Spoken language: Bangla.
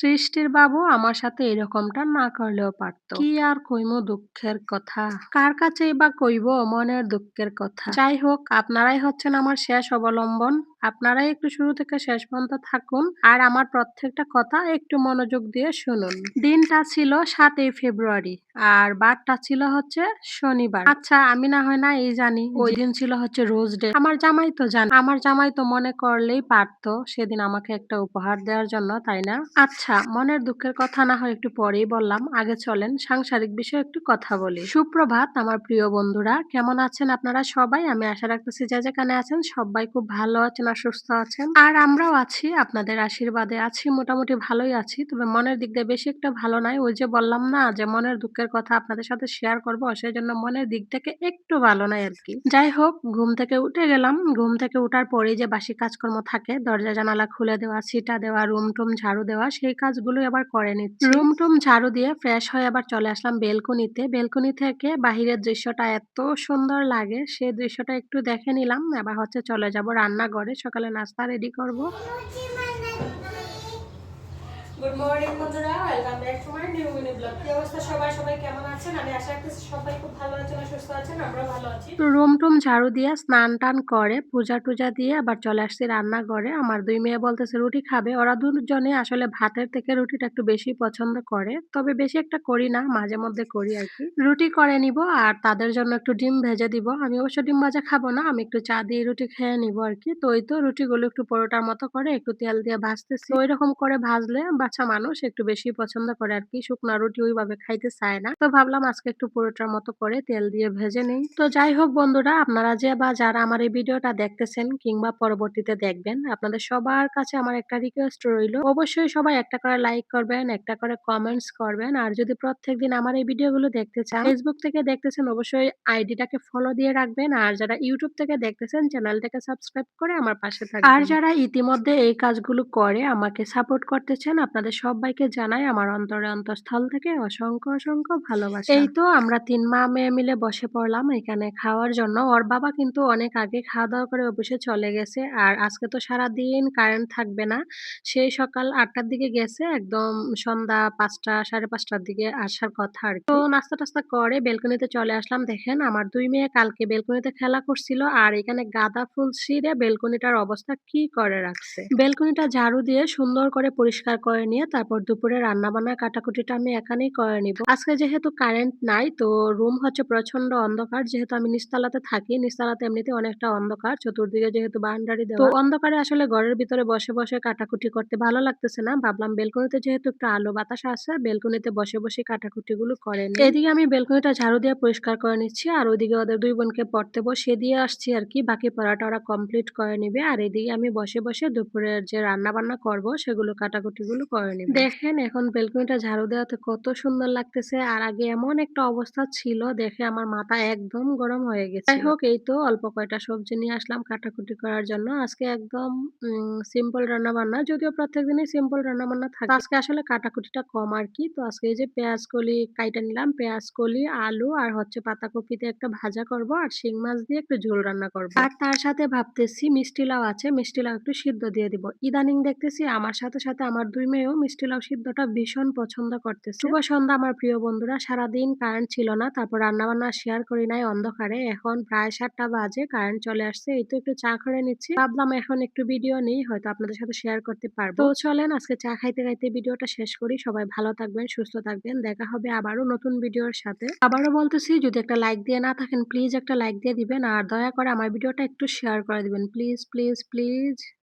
সৃষ্টির বাবু আমার সাথে এরকমটা না করলেও পারত। কি আর কইমু দুঃখের কথা। কার কাছেই বা কইব মনের দুঃখের কথা। যাই হোক, আপনারাই হচ্ছেন আমার শেষ অবলম্বন। আপনারাই একটু শুরু থেকে শেষ পর্যন্ত থাকুন আর আমার প্রত্যেকটা কথা একটু মনোযোগ দিয়ে শুনুন। দিনটা ছিল ৭ই ফেব্রুয়ারি আর বারটা ছিল হচ্ছে শনিবার। আচ্ছা, আমি না হয় না এই জানি ওই দিন ছিল হচ্ছে রোজ ডে। আমার জামাই তো জানে, আমার জামাই তো মনে করলেই পারতো সেদিন আমাকে একটা উপহার দেওয়ার জন্য, তাই না? আচ্ছা, মনের দুঃখের কথা না হয় একটু পরেই বললাম। আগে চলেন সাংসারিক বিষয়ে একটু কথা বলি। সুপ্রভাত আমার প্রিয় বন্ধুরা, কেমন আছেন আপনারা সবাই? আমি আশা রাখতেছি যে যেখানে আছেন সবাই খুব ভালো আছেন আর সুস্থ আছেন। আর আমরাও আছি, আপনাদের আশীর্বাদে আছি, মোটামুটি ভালোই আছি। তবে মনের দিক দিয়ে বেশি একটা ভালো নাই। ওই যে বললাম না যে মনের দুঃখের কথা আপনাদের সাথে শেয়ার করব, সেজন্য মনের দিক থেকে একটু ভালো নাই আরকি। যাই হোক, ঘুম থেকে উঠে গেলাম। ঘুম থেকে উঠার পরেই যে বাসি কাজকর্ম থাকে, দরজা জানালা খুলে দেওয়া, ছিটা দেওয়া, রুম-টুম ঝাড়ু দেওয়া, সেই কাজগুলোই আবার করে নিচ্ছি। রুম-টুম ঝাড়ু দিয়ে ফ্রেশ হয়ে আবার চলে আসলাম বেলকনিতে। বেলকনি থেকে বাহিরের দৃশ্যটা এত সুন্দর লাগে, সেই দৃশ্যটা একটু দেখে নিলাম। এবার হচ্ছে চলে যাব রান্নাঘরে, সকালে নাস্তা রেডি করব। গুড মর্নিং বন্ধুরা, welcome back to my new mini blog. কি অবস্থা সবাই? সবাই কেমন আছেন? আমি আশা করতেছি সবাই খুব ভালো আছেন আর সুস্থ আছেন। আমরাও ভালো আছি। তো রুম-টুম ঝাড়ু দিয়ে স্নান-টান করে পূজা-টুজা দিয়ে আবার চলে আসছি রান্নাঘরে। আমার ২ মেয়ে বলতেছে রুটি খাবে। ওরা দুজনে আসলে ভাতের থেকে রুটিটা একটু বেশি পছন্দ করে। তবে বেশি একটা করি না, মাঝে মধ্যে করি আরকি। রুটি করে নিব আর তাদের জন্য একটু ডিম ভেজে দিব। আমি অবশ্য ডিম ভাজা খাবো না। আমি একটু চা দিয়ে রুটি খেয়ে নিবো আরকি। তো এই তো রুটিগুলো একটু পরোটার মতো করে একটু তেল দিয়ে ভাজতেছি। তো ঐরকম করে ভাজলে বাচ্চা মানুষ একটু বেশি পছন্দ করে আরকি। শুকনা রুটি ওইভাবে খাইতে চায় না। তো ভাবলাম আজকে একটু পরোটার মতো করে তেল দিয়ে ভেজে নেই। তো যাই হোক বন্ধুরা, আপনারা যে বা যারা আমার এই ভিডিওটা দেখতেছেন কিংবা পরবর্তীতে দেখবেন, আপনাদের সবার কাছে আমার একটা রিকোয়েস্ট রইলো। অবশ্যই সবাই একটা করে লাইক করবেন, একটা করে কমেন্টস করবেন। আর যদি প্রত্যেকদিন আমার এই ভিডিওগুলো দেখতে চান, ফেসবুক থেকে দেখতেছেন অবশ্যই আইডিটাকে ফলো দিয়ে রাখবেন। আর যারা ইউটিউব থেকে দেখতেছেন চ্যানেলটাকে সাবস্ক্রাইব করে আমার পাশে থাকবেন। আর যারা ইতিমধ্যে এই কাজগুলো করে আমাকে সাপোর্ট করতেছেন, আপনাদের সবাইকে জানাই আমার অন্তরে অন্তঃস্থল থেকে অসংখ্য, অসংখ্য ভালোবাসা। এই তো আমরা ৩ মা-মেয়ে মিলে বসে পড়লাম এখানে খাওয়ার জন্য। ওর বাবা কিন্তু অনেক আগে খাওয়া-দাওয়া করে অফিসে চলে গেছে। আর আজকে তো সারাদিন কারেন্ট থাকবে না। সেই সকাল ৮টার দিকে গেছে, একদম সন্ধ্যা ৫টা ৫:৩০টার দিকে আসার কথা আরকি। তো নাস্তা-টাস্তা করে বেলকনিতে চলে আসলাম। দেখেন আমার ২ মেয়ে কালকে বেলকনিতে খেলা করছিল আর এখানে গাঁদা ফুল ছিঁড়ে বেলকনিটার অবস্থা কি করে রাখছে। বেলকনিটা ঝাড়ু দিয়ে সুন্দর করে পরিষ্কার করে নিয়ে তারপর দুপুরে রান্না-বান্নার কাটাকুটিটা আমি এখানেই করে নিব। আজকে যেহেতু কারেন্ট নাই, তো রুম হচ্ছে প্রচন্ড অন্ধকার। যেহেতু আমি নিচতলাতে থাকি, নিচতলাতে এমনিতে অনেকটা অন্ধকার। চতুর্দিকে যেহেতু বাউন্ডারি দেওয়া। তো অন্ধকারে আসলে ঘরের ভিতরে বসে, বসে কাটাকুটি করতে ভালো লাগতেছে না। ভাবলাম বেলকনিতে যেহেতু একটু আলো বাতাস আছে, বেলকনিতে বসে, বসে কাটাকুটিগুলো করে নিই। এদিকে আমি বেলকনিটা ঝাড়ু দিয়ে পরিষ্কার করে নিচ্ছি আর ওইদিকে ওদের ২ বোনকে পড়তে বসিয়ে দিয়ে আসছি আরকি। বাকি পড়াটা ওরা কমপ্লিট করে নিবে। আর এদিকে আমি বসে, বসে দুপুরের যে রান্না-বান্না করব সেগুলো কাটাকুটিগুলো করে নিব। দেখেন এখন বেলকনিটা ঝাড়ু দেওয়াতে কত সুন্দর লাগতেছে। আর আগে এমন একটা অবস্থা ছিল, দেখে আমার মাথা একদম গরম হয়ে গেছে। যাই হোক, এই তো অল্প কয়টা সবজি নিয়ে আসলাম কাটাকুটি করার জন্য। আজকে একদম সিম্পল রান্না-বান্না। যদিও প্রত্যেকদিনই সিম্পল রান্না-বান্না থাকে। আজকে আসলে কাটাকুটিটা কম আরকি। তো আজকে এই যে পেঁয়াজ কলি কাইটা নিলাম। পেঁয়াজ কলি, আলু আর হচ্ছে পাতাকপি দিয়ে একটা ভাজা করব আর শিং মাছ দিয়ে একটু ঝোল রান্না করব। আর তার সাথে ভাবতেছি মিষ্টি লাউ আছে, মিষ্টি লাউ একটু সিদ্ধ দিয়ে দিব। ইদানিং দেখতেছি আমার সাথে, সাথে আমার ২ মেয়েও মিষ্টি লাউ সিদ্ধটা ভীষণ পছন্দ করতেছে। শুভ সন্ধ্যা আমার প্রিয় বন্ধুরা। সারাদিন কারেন্ট ছিল না। তারপর রান্না-বান্না শেয়ার করি নাই অন্ধকারে। এখন প্রায় ৭টা বাজে, কারেন্ট চলে আসছে। এই তো একটু চা করে নিচ্ছি। ভাবলাম এখন একটু ভিডিও নিই, হয়তো আপনাদের সাথে শেয়ার করতে পারবো। তো চলেন আজকে চা খাইতে, খাইতে ভিডিওটা শেষ করি। সবাই ভালো থাকবেন, সুস্থ থাকবেন। দেখা হবে আবারও নতুন ভিডিওর সাথে। আবারও বলতেছি, যদি একটা লাইক দিয়ে না থাকেন প্লিজ একটা লাইক দিয়ে দিবেন আর দয়া করে আমার ভিডিওটা একটু শেয়ার করে দিবেন। Please, please, please.